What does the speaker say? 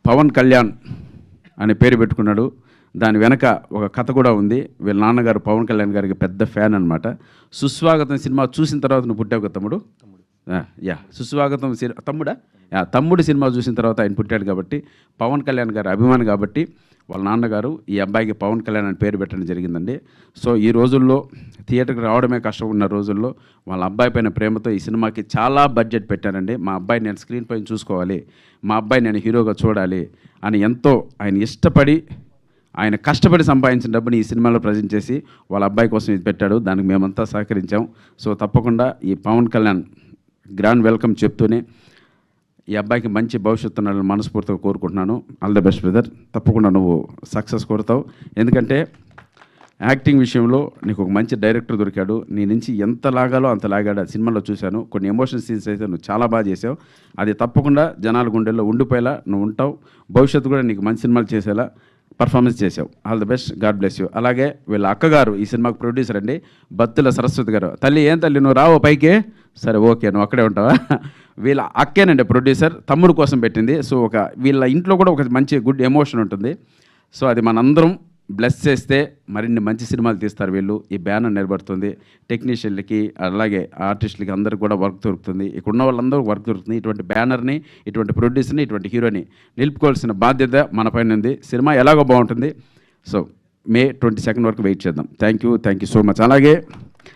పవన్ కళ్యాణ్ అనే పేరు పెట్టుకున్నాడు. దాని వెనక ఒక కథ కూడా ఉంది. వీళ్ళ నాన్నగారు పవన్ కళ్యాణ్ గారికి పెద్ద ఫ్యాన్ అనమాట. సుస్వాగతం సినిమా చూసిన తర్వాత నువ్వు పుట్టావు కదా తమ్ముడు? సుస్వాగతం తమ్ముడా? తమ్ముడు సినిమా చూసిన తర్వాత ఆయన పుట్టాడు కాబట్టి పవన్ కళ్యాణ్ గారు అభిమాని కాబట్టి వాళ్ళ నాన్నగారు ఈ అబ్బాయికి పవన్ కళ్యాణ్ అని పేరు పెట్టడం జరిగిందండి. సో ఈ రోజుల్లో థియేటర్కి రావడమే కష్టం ఉన్న రోజుల్లో వాళ్ళ అబ్బాయి పైన ప్రేమతో ఈ సినిమాకి చాలా బడ్జెట్ పెట్టానండి. మా అబ్బాయి నేను స్క్రీన్ పైన చూసుకోవాలి, మా అబ్బాయి నేను హీరోగా చూడాలి అని ఎంతో ఆయన ఇష్టపడి ఆయన కష్టపడి సంపాదించిన డబ్బుని ఈ సినిమాలో ప్రజెంట్ చేసి వాళ్ళ అబ్బాయి కోసం ఇది పెట్టాడు. దానికి మేమంతా సహకరించాం. సో తప్పకుండా ఈ పవన్ కళ్యాణ్ గ్రాండ్ వెల్కమ్ చెప్తూనే ఈ అబ్బాయికి మంచి భవిష్యత్తు ఉండాలని మనస్ఫూర్తిగా కోరుకుంటున్నాను. All the best brother. తప్పకుండా నువ్వు సక్సెస్ కోరుతావు. ఎందుకంటే యాక్టింగ్ విషయంలో నీకు ఒక మంచి డైరెక్టర్ దొరికాడు. నీ నుంచి ఎంత లాగాలో అంత లాగాడు. ఆ సినిమాలో చూశాను. కొన్ని ఎమోషనల్ సీన్స్ అయితే నువ్వు చాలా బాగా చేసావు. అది తప్పకుండా జనాల గుండెల్లో ఉండిపోయేలా నువ్వు ఉంటావు. భవిష్యత్తు కూడా నీకు మంచి సినిమాలు చేసేలా పర్ఫార్మెన్స్ చేసావు. All the best. God bless you. అలాగే వీళ్ళ అక్కగారు ఈ సినిమాకు ప్రొడ్యూసర్ అండి, బత్తుల సరస్వతి గారు. తల్లి ఏం తల్లి నువ్వు రావు పైకి? సరే ఓకే, నువ్వు అక్కడే ఉంటావా? వీళ్ళ అక్కేనండి ప్రొడ్యూసర్, తమ్ముడు కోసం పెట్టింది. సో వీళ్ళ ఇంట్లో కూడా ఒక మంచి గుడ్ ఎమోషన్ ఉంటుంది. సో అది మనందరం బ్లెస్ చేస్తే మరిన్ని మంచి సినిమాలు తీస్తారు వీళ్ళు. ఈ బ్యానర్ నిలబడుతుంది. టెక్నీషియన్లకి అలాగే ఆర్టిస్టులకి అందరికీ కూడా వర్క్ దొరుకుతుంది. ఇక్కడ ఉన్న వాళ్ళందరూ వర్క్ దొరుకుతుంది. ఇటువంటి బ్యానర్ని, ఇటువంటి ప్రొడ్యూసర్ని, ఇటువంటి హీరోని నిలుపుకోవాల్సిన బాధ్యత మన పైన ఉంది. సినిమా ఎలాగో బాగుంటుంది. సో May 22 వరకు వెయిట్ చేద్దాం. Thank you so much. అలాగే